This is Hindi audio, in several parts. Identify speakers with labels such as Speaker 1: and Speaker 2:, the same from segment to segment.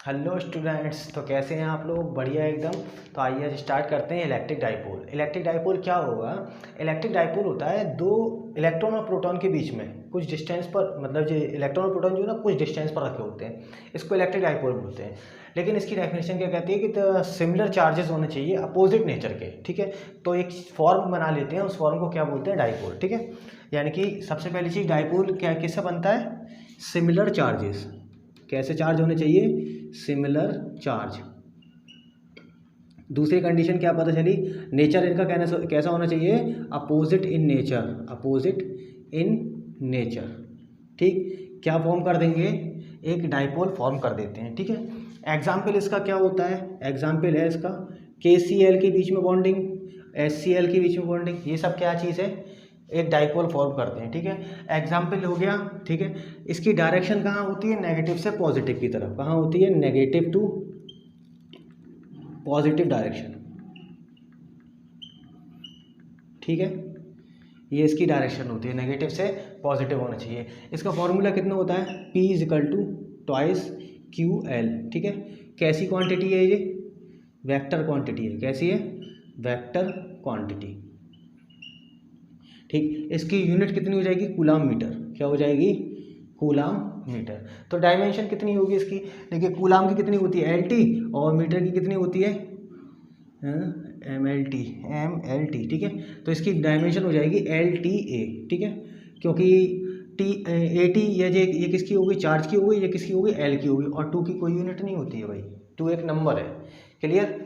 Speaker 1: हेलो स्टूडेंट्स, तो कैसे हैं आप लोग? बढ़िया एकदम। तो आइए आज स्टार्ट करते हैं इलेक्ट्रिक डाइपोल। इलेक्ट्रिक डाइपोल क्या होगा? इलेक्ट्रिक डाइपोल होता है दो इलेक्ट्रॉन और प्रोटॉन के बीच में कुछ डिस्टेंस पर, मतलब जो इलेक्ट्रॉन और प्रोटॉन जो है ना कुछ डिस्टेंस पर रखे होते हैं, इसको इलेक्ट्रिक डाइपोल बोलते हैं। लेकिन इसकी डेफिनेशन क्या कहती है कि सिमिलर चार्जेस होने चाहिए अपोजिट नेचर के। ठीक है, तो एक फॉर्म बना लेते हैं, उस फॉर्म को क्या बोलते हैं? डाइपोल। ठीक है, यानी कि सबसे पहली चीज़ डाइपोल क्या किससे बनता है? Similar charges. कैसे चार्ज होने चाहिए? Similar charge. दूसरी कंडीशन क्या पता चली? नेचर इनका कैसा होना चाहिए? Opposite in nature. Opposite in nature. ठीक, क्या फॉर्म कर देंगे? एक डाइपोल फॉर्म कर देते हैं। ठीक है, एग्जाम्पल इसका क्या होता है? एग्जाम्पल है इसका KCl के बीच में बॉन्डिंग, HCl के बीच में बॉन्डिंग, ये सब क्या चीज़ है? एक डाइपोल फॉर्म करते हैं। ठीक है, एग्जाम्पल हो गया। ठीक है, इसकी डायरेक्शन कहाँ होती है? नेगेटिव से पॉजिटिव की तरफ। कहाँ होती है? Negative to positive direction. ठीक है, ये इसकी डायरेक्शन होती है, नेगेटिव से पॉजिटिव होना चाहिए। इसका फॉर्मूला कितना होता है? P = twice QL। ठीक है, कैसी क्वांटिटी है ये? वेक्टर क्वांटिटी है। कैसी है? Vector quantity. ठीक, इसकी यूनिट कितनी हो जाएगी? Coulomb metre. क्या हो जाएगी? Coulomb metre. तो डायमेंशन कितनी होगी इसकी? देखिए, कूलाम की कितनी होती है? LT, और मीटर की कितनी होती है? MLT। ठीक है, तो इसकी डायमेंशन हो जाएगी LTA। ठीक है, क्योंकि AT ये किसकी होगी? चार्ज की होगी। ये किसकी होगी? L की होगी। और 2 की कोई यूनिट नहीं होती है भाई, 2 एक नंबर है। क्लियर?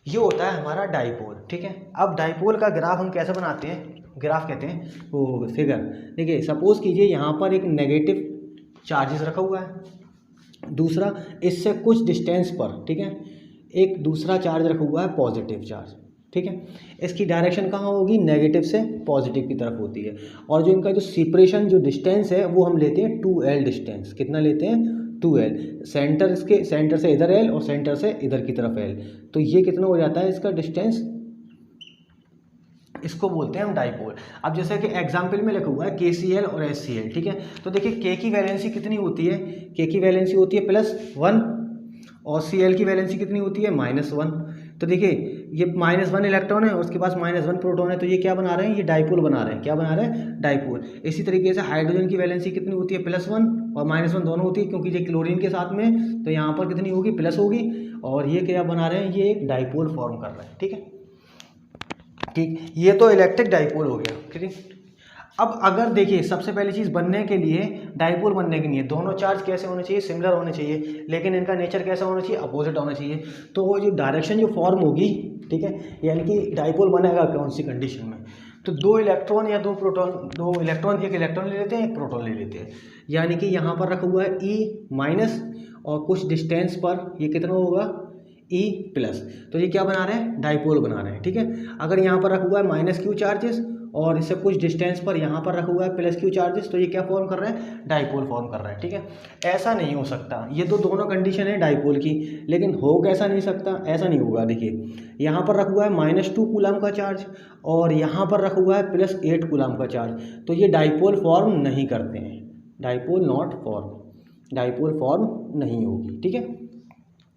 Speaker 1: ये होता है हमारा डाइपोल। ठीक है, अब डाइपोल का ग्राफ हम कैसे बनाते हैं? ग्राफ कहते हैं वो फिगर। देखिए, सपोज कीजिए यहाँ पर एक नेगेटिव चार्जेस रखा हुआ है, दूसरा इससे कुछ डिस्टेंस पर, ठीक है, एक दूसरा चार्ज रखा हुआ है पॉजिटिव चार्ज। ठीक है, इसकी डायरेक्शन कहाँ होगी? नेगेटिव से पॉजिटिव की तरफ होती है। और जो इनका जो सेपरेशन, जो डिस्टेंस है, वो हम लेते हैं 2L डिस्टेंस। कितना लेते हैं? 2L। सेंटर से इधर L और सेंटर से इधर की तरफ L। तो ये कितना हो जाता है इसका डिस्टेंस? इसको बोलते हैं हम डाइपोल। अब जैसे कि एग्जाम्पल में लिखा हुआ है KCl और HCl। ठीक है, तो देखिए K की वैलेंसी कितनी होती है? K की वैलेंसी होती है +1, और Cl की वैलेंसी कितनी होती है? -1। तो देखिए, ये -1 इलेक्ट्रॉन है और उसके पास -1 प्रोटॉन है, तो ये क्या बना रहे हैं? ये डाइपोल बना रहे हैं। क्या बना रहे हैं? डाइपोल। इसी तरीके से हाइड्रोजन की वैलेंसी कितनी होती है? +1 और -1 दोनों होती है, क्योंकि ये क्लोरीन के साथ में, तो यहाँ पर कितनी होगी? प्लस होगी। और ये क्या बना रहे हैं? ये एक डाइपोल फॉर्म कर रहे हैं। ठीक है, ठीक, ये तो इलेक्ट्रिक डाइपोल हो गया। ठीक है, अब अगर देखिए, सबसे पहली चीज़ बनने के लिए, डाइपोल बनने के लिए दोनों चार्ज कैसे होने चाहिए? सिमिलर होने चाहिए। लेकिन इनका नेचर कैसा होना चाहिए? अपोजिट होना चाहिए। तो वो जो डायरेक्शन जो फॉर्म होगी, ठीक है, यानी कि डाइपोल बनेगा कौन सी कंडीशन में? तो दो इलेक्ट्रॉन या दो प्रोटॉन, दो इलेक्ट्रॉन, एक इलेक्ट्रॉन ले लेते हैं, एक प्रोटॉन ले लेते हैं। यानी कि यहाँ पर रखा हुआ है E-, और कुछ डिस्टेंस पर ये कितना होगा? E+। तो ये क्या बना रहे हैं? डाइपोल बना रहे हैं। ठीक है, अगर यहाँ पर रखा हुआ है -Q चार्जेस और इससे कुछ डिस्टेंस पर यहाँ पर रखा हुआ है +Q चार्जेस, तो ये क्या फॉर्म कर रहे हैं? डाइपोल फॉर्म कर रहे हैं। ठीक है, ऐसा नहीं हो सकता। ये तो दोनों कंडीशन है डाइपोल की, लेकिन हो कैसा नहीं सकता? ऐसा नहीं होगा। देखिए, यहाँ पर रखा हुआ है -2 कूलाम का चार्ज और यहाँ पर रखा हुआ है +8 कूलाम का चार्ज, तो ये डाइपोल फॉर्म नहीं करते हैं। Dipole not form, dipole form नहीं होगी। ठीक है,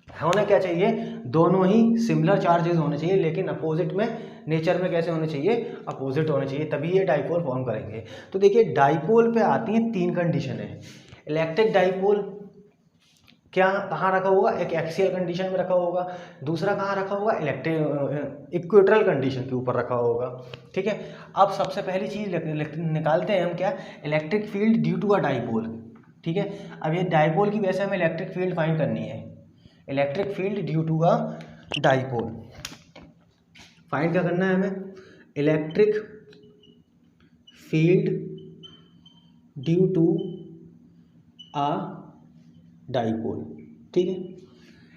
Speaker 1: होना क्या चाहिए? दोनों ही सिमिलर चार्जेस होने चाहिए, लेकिन अपोजिट में, नेचर में कैसे होने चाहिए? अपोजिट होने चाहिए, तभी ये डाइपोल फॉर्म करेंगे। तो देखिए, डाइपोल पे आती हैं 3 कंडीशन है। इलेक्ट्रिक डाइपोल क्या कहाँ रखा होगा? एक एक्सियल कंडीशन में रखा होगा। दूसरा कहाँ रखा होगा? इक्वेटरल कंडीशन के ऊपर रखा होगा। ठीक है, अब सबसे पहली चीज़ निकालते हैं हम, क्या? Electric field due to a dipole. ठीक है, अब ये डाइपोल की वजह से हमें इलेक्ट्रिक फील्ड फाइंड करनी है। Electric field due to a dipole find क्या करना है हमें? Electric field due to a dipole. ठीक है,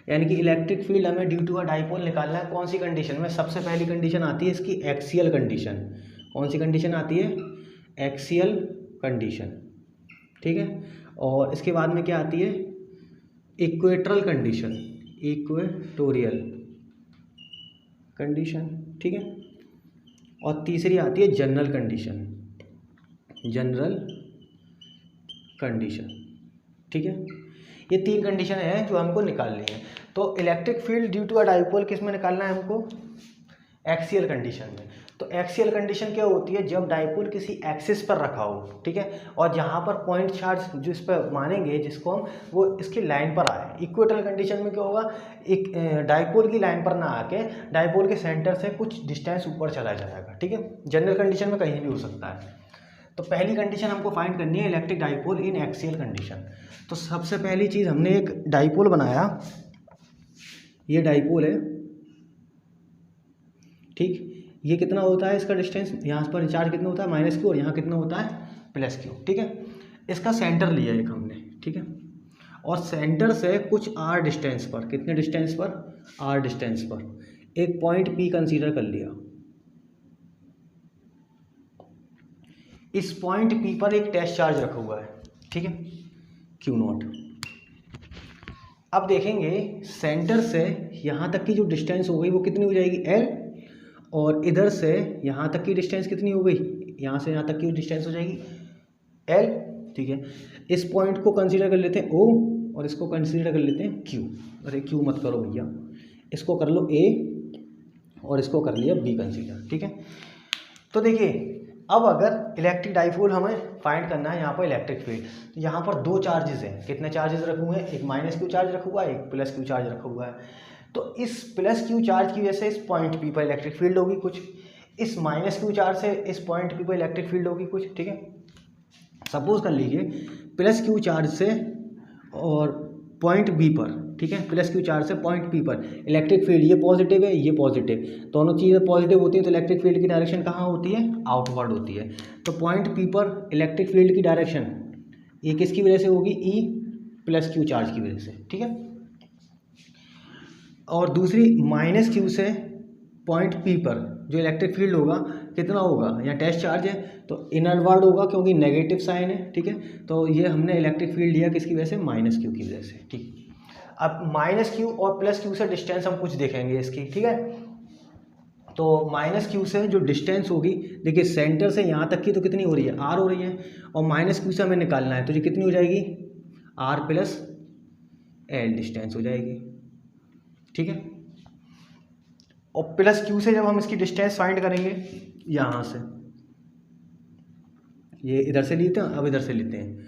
Speaker 1: यानी कि इलेक्ट्रिक फील्ड हमें ड्यू टू अ डाइपोल निकालना है। कौन सी कंडीशन में? सबसे पहली कंडीशन आती है इसकी एक्सियल कंडीशन। कौन सी कंडीशन आती है? Axial condition. ठीक है, और इसके बाद में क्या आती है? Equatorial condition, equatorial condition. ठीक है, और तीसरी आती है जनरल कंडीशन, जनरल कंडीशन। ठीक है, ये 3 कंडीशन है जो हमको निकालनी है। तो electric field due to a dipole किस में निकालना है हमको, एक्सियल कंडीशन में। तो एक्सियल कंडीशन क्या होती है, जब डाइपोल किसी एक्सिस पर रखा हो, ठीक है, और जहाँ पर पॉइंट चार्ज जो इस पर मानेंगे जिसको हम, वो इसकी लाइन पर आए। इक्वेटल कंडीशन में क्या होगा, एक डाइपोल की लाइन पर ना आके डाइपोल के सेंटर से कुछ डिस्टेंस ऊपर चला जाएगा, ठीक है। जनरल कंडीशन में कहीं भी हो सकता है। तो पहली कंडीशन हमको फाइंड करनी है इलेक्ट्रिक डाइपोल इन एक्सियल कंडीशन। तो सबसे पहली चीज़, हमने एक डाइपोल बनाया, ये डाइपोल है, ठीक। ये कितना होता है इसका डिस्टेंस, यहाँ पर चार्ज कितना होता है -q, और यहाँ कितना होता है +q, ठीक है। इसका सेंटर लिया एक हमने, ठीक है, और सेंटर से कुछ r डिस्टेंस पर, कितने डिस्टेंस पर, r डिस्टेंस पर एक पॉइंट P कंसीडर कर लिया। इस पॉइंट P पर एक टेस्ट चार्ज रखा हुआ है, ठीक है, Q0। अब देखेंगे सेंटर से यहाँ तक की जो डिस्टेंस हो गई वो कितनी हो जाएगी, L, और इधर से यहाँ तक की डिस्टेंस कितनी हो गई, यहाँ से यहाँ तक की डिस्टेंस हो जाएगी L, ठीक है। इस पॉइंट को कंसीडर कर लेते हैं O, और इसको कंसीडर कर लेते हैं Q। अरे Q मत करो भैया, इसको कर लो A, और इसको कर लिया B कंसीडर, ठीक है। तो देखिए, अब अगर इलेक्ट्रिक डाइपोल हमें फाइंड करना है यहाँ पर इलेक्ट्रिक फील्ड, तो यहाँ पर 2 चार्जेस हैं। कितने चार्जेस रखे हुए हैं, एक -q चार्ज रखा हुआ है, एक +q चार्ज रखा हुआ है। तो इस +q चार्ज की वजह से इस पॉइंट P पर इलेक्ट्रिक फील्ड होगी कुछ, इस -q चार्ज से इस पॉइंट P पर इलेक्ट्रिक फील्ड होगी कुछ, ठीक है। सपोज कर लीजिए +q चार्ज से और पॉइंट B पर, ठीक है, +q चार्ज से पॉइंट P पर इलेक्ट्रिक फील्ड, ये पॉजिटिव है, ये पॉजिटिव, दोनों चीज़ें पॉजिटिव होती हैं, तो इलेक्ट्रिक फील्ड की डायरेक्शन कहाँ होती है, आउटवर्ड होती है। तो पॉइंट P पर इलेक्ट्रिक फील्ड की डायरेक्शन ये किसकी वजह से होगी, E +q चार्ज की वजह से, ठीक है। और दूसरी -q से पॉइंट P पर जो इलेक्ट्रिक फील्ड होगा कितना होगा, यहाँ टेस्ट चार्ज है तो इनवर्ड होगा क्योंकि नेगेटिव साइन है, ठीक है। तो ये हमने इलेक्ट्रिक फील्ड लिया किसकी वजह से, -q की वजह से, ठीक। अब -q और +q से डिस्टेंस हम कुछ देखेंगे इसकी, ठीक है। तो -q से जो डिस्टेंस होगी, देखिए सेंटर से यहाँ तक की तो कितनी हो रही है, r हो रही है, और -q से हमें निकालना है, तो ये कितनी हो जाएगी, r + l डिस्टेंस हो जाएगी, ठीक है। और +q से जब हम इसकी डिस्टेंस फाइंड करेंगे, यहाँ से, ये इधर से लेते हैं, अब इधर से लेते हैं,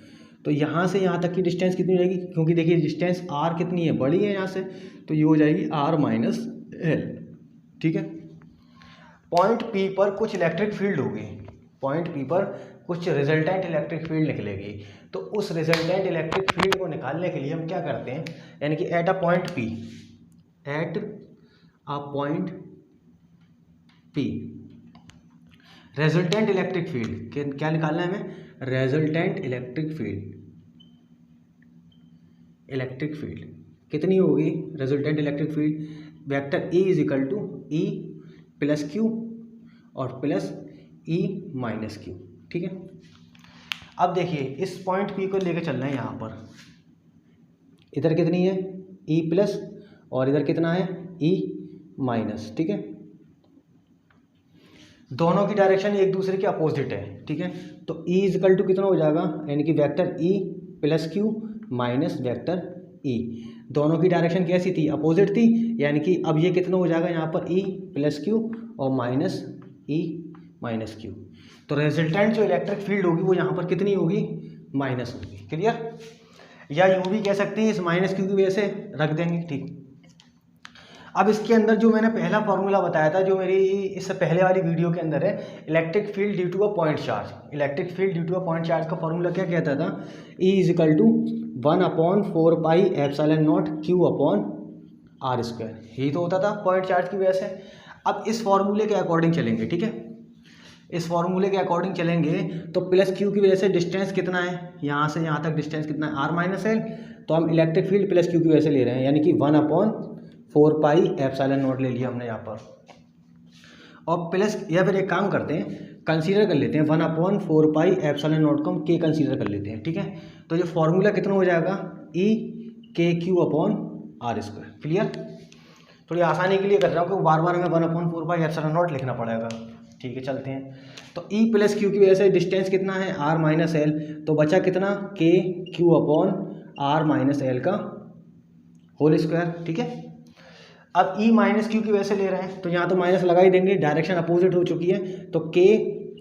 Speaker 1: तो यहाँ से यहाँ तक की डिस्टेंस कितनी हो जाएगी, क्योंकि देखिए डिस्टेंस r कितनी है, बड़ी है यहाँ से, तो ये हो जाएगी r - l, ठीक है। पॉइंट P पर कुछ इलेक्ट्रिक फील्ड होगी, पॉइंट P पर कुछ रिजल्टेंट इलेक्ट्रिक फील्ड निकलेगी। तो उस रिजल्टेंट इलेक्ट्रिक फील्ड को निकालने के लिए हम क्या करते हैं, यानी कि at a point P resultant electric field क्या निकालना है हमें, रेजल्टेंट इलेक्ट्रिक फील्ड कितनी होगी, resultant electric field vector E = E + q और +E - q, ठीक है। अब देखिए इस पॉइंट P को लेकर चलना है, यहाँ पर इधर कितनी है E+ और इधर कितना है E-, ठीक है। दोनों की डायरेक्शन एक दूसरे के अपोजिट है, ठीक है। तो E = कितना हो जाएगा, यानी कि vector E + q - vector E, दोनों की डायरेक्शन कैसी थी, अपोजिट थी, यानी कि अब ये कितना हो जाएगा यहाँ पर E + q और -E - q। तो रिजल्टेंट जो इलेक्ट्रिक फील्ड होगी वो यहाँ पर कितनी होगी, माइनस होगी, क्लियर। या यूँ भी कह सकते हैं इस -q की वजह से रख देंगे, ठीक। अब इसके अंदर जो मैंने पहला फॉर्मूला बताया था, जो मेरी इससे पहले वाली वीडियो के अंदर है, electric field due to a point charge, electric field due to a point charge का फॉर्मूला क्या कहता था, E = 1/4πε0 q/r², यही तो होता था पॉइंट चार्ज की वजह से। अब इस फॉर्मूले के अकॉर्डिंग चलेंगे, ठीक है, इस फॉर्मूले के अकॉर्डिंग चलेंगे तो +q की वजह से डिस्टेंस कितना है, यहाँ से यहाँ तक डिस्टेंस कितना है, r - l, तो हम इलेक्ट्रिक फील्ड +q की वजह से ले रहे हैं, यानी कि 1/4πε0 ले लिया हमने यहाँ पर। और प्लस, या फिर एक काम करते हैं, कंसीडर कर लेते हैं 1/4πε0 को हम k कंसीडर कर लेते हैं, ठीक है। तो ये फॉर्मूला कितना हो जाएगा, E(kq/r²), क्लियर। थोड़ी आसानी के लिए कर रहा हूँ क्योंकि बार बार हमें 1/4πε0 लिखना पड़ेगा, ठीक है। चलते हैं, तो E + q की वजह से डिस्टेंस कितना है, r - l, तो बचा कितना, kq/r², आर माइनस एल का होल स्क्वायर। ठीक है, अब ई माइनस क्यू की वजह से ले रहे हैं तो यहाँ तो माइनस लगा ही देंगे, डायरेक्शन अपोजिट हो चुकी है, तो K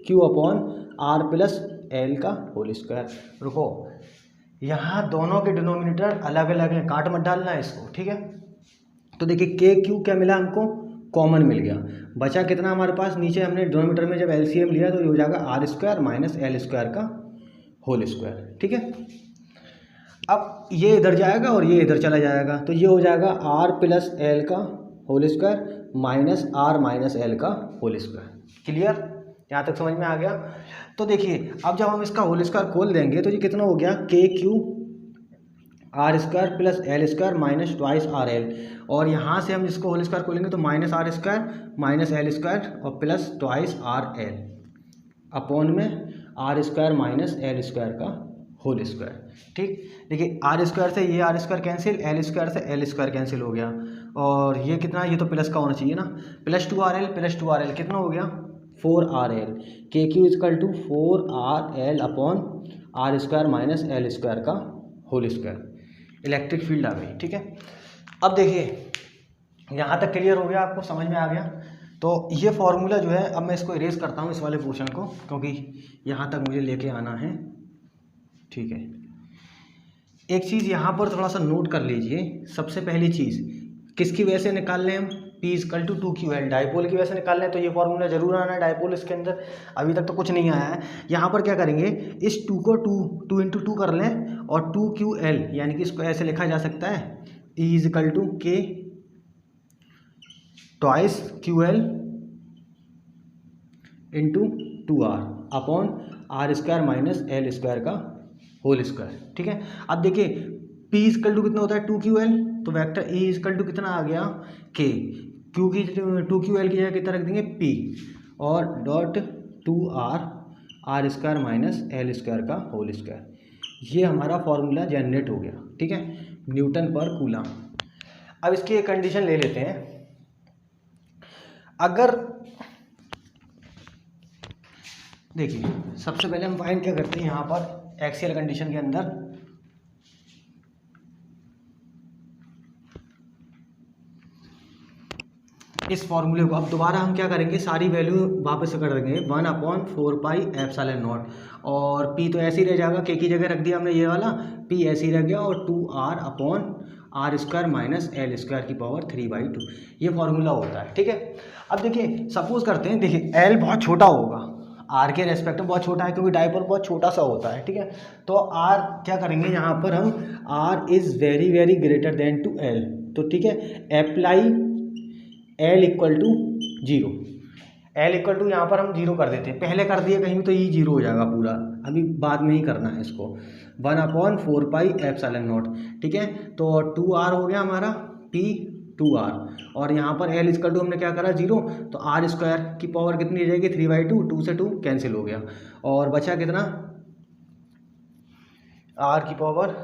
Speaker 1: Q upon R plus L का होल स्क्वायर। रुको, यहाँ दोनों के डिनोमिनेटर अलग अलग हैं, काट मत डालना है इसको। ठीक है, तो देखिए के क्यू क्या मिला हमको, कॉमन मिल गया, बचा कितना हमारे पास, नीचे हमने डिनोमिनेटर में जब एलसीएम लिया तो ये हो जाएगा R square minus L square का होल स्क्वायर। ठीक है, अब ये इधर जाएगा और ये इधर चला जाएगा, तो ये हो जाएगा आर प्लस एल का whole square minus R minus L का होल स्क्वायर। क्लियर, यहाँ तक समझ में आ गया। तो देखिए अब जब हम इसका होल स्क्वायर खोल देंगे तो ये कितना हो गया, K Q R square plus L square minus twice R L, और यहाँ से हम इसको होल स्क्वायर खोलेंगे तो minus R square minus L square और plus twice R L upon में R square minus L square का होल स्क्वायर। ठीक, देखिए आर स्क्वायर से ये R square cancel, L square से एल स्क्वायर कैंसिल हो गया, और ये कितना, ये तो प्लस का होना चाहिए ना, प्लस टू आर एल कितना हो गया, 4 R L, K Q is equal to 4 R L upon R square minus L square का होल स्क्वायर। इलेक्ट्रिक फील्ड आ गई। ठीक है, अब देखिए यहाँ तक क्लियर हो गया, आपको समझ में आ गया। तो ये फॉर्मूला जो है, अब मैं इसको इरेज करता हूँ इस वाले पोर्शन को, क्योंकि यहाँ तक मुझे लेके आना है। ठीक है, एक चीज़ यहाँ पर थोड़ा सा नोट कर लीजिए। सबसे पहली चीज़ किसकी वजह से निकाल लें हम, P is equal to 2QL, dipole की वजह से निकाल लें, तो ये फॉर्मूला जरूर आना है डाइपोल इसके अंदर। अभी तक तो कुछ नहीं आया है। यहाँ पर क्या करेंगे, इस 2 को 2 इंटू 2 कर लें, और 2QL यानी कि इसको ऐसे लिखा जा सकता है, E is equal to K twice QL into 2R upon R square minus L square का होल स्क्वायर। ठीक है, अब देखिए P इजकल टू कितना होता है, 2QL, तो वेक्टर E इजकल टू कितना आ गया, K, Q की 2QL की जगह कितना रख देंगे P, और dot 2R R square minus L square का होल स्क्वायर। ये हमारा फॉर्मूला जनरेट हो गया। ठीक है, न्यूटन पर कूलम। अब इसकी एक कंडीशन ले लेते हैं, अगर देखिए सबसे पहले हम फाइंड क्या करते हैं, यहाँ पर एक्सियल कंडीशन के अंदर इस फॉर्मूले को, अब दोबारा हम क्या करेंगे, सारी वैल्यू वापस से कर देंगे, 1/4πε0, और P तो ऐसे ही रह जाएगा, K की जगह रख दिया हमने ये वाला, P ऐसे ही रह गया, और 2R upon R square minus L square की पावर 3/2, ये फॉर्मूला होता है। ठीक है, अब देखिए सपोज करते हैं, देखिए L बहुत छोटा होगा, R के रेस्पेक्ट में बहुत छोटा है, क्योंकि डाइपोल बहुत छोटा सा होता है। ठीक है, तो R क्या करेंगे, यहाँ पर हम R is very very greater than to L, तो ठीक है, apply L equal to 0, L equal to यहाँ पर हम 0 कर देते हैं, पहले कर दिए कहीं भी तो ये 0 हो जाएगा पूरा, अभी बाद में ही करना है इसको, 1/4πε0। ठीक है, तो 2R हो गया हमारा, P 2R, और यहाँ पर L इक्वल टू हमने क्या करा 0, तो आर स्क्वायर की पावर कितनी रह जाएगी, 3/2, 2 से 2 कैंसिल हो गया, और बचा कितना, R की पावर,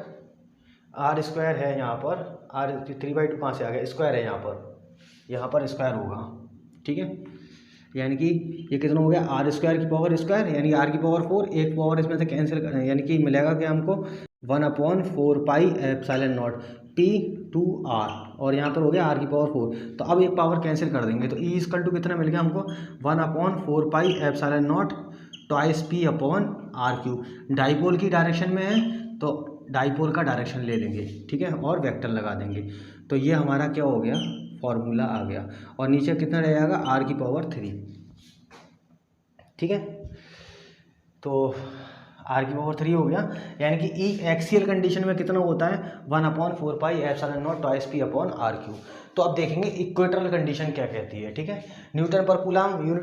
Speaker 1: आर स्क्वायर है यहाँ पर, R 3/2 कहाँ से आ गया, स्क्वायर है यहाँ पर स्क्वायर होगा। ठीक है, यानी कि ये कितना हो गया, आर स्क्वायर की पावर स्क्वायर, यानी आर की पावर 4, एक पावर इसमें से कैंसिल, यानी कि मिलेगा कि हमको 1/4πε0 P 2R, और यहाँ पर हो गया आर की पावर 4, तो अब एक पावर कैंसिल कर देंगे, तो E इक्वल टू कितना मिल गया हमको, 1/4πε0 twice P upon R Q. Dipole की डायरेक्शन में है तो डाइपोल का डायरेक्शन ले लेंगे। ठीक है, और वेक्टर लगा देंगे, तो ये हमारा क्या हो गया, फॉर्मूला आ गया, और नीचे कितना रह जाएगा, R की पावर 3। ठीक है, तो R की पावर 3 हो गया, यानी कि E एक्सियल कंडीशन में कितना होता है, 1/4πε0 twice P upon R Q. तो अब देखेंगे इक्वेटरल कंडीशन क्या कहती है। ठीक है, न्यूटन पर कूलम यूनिट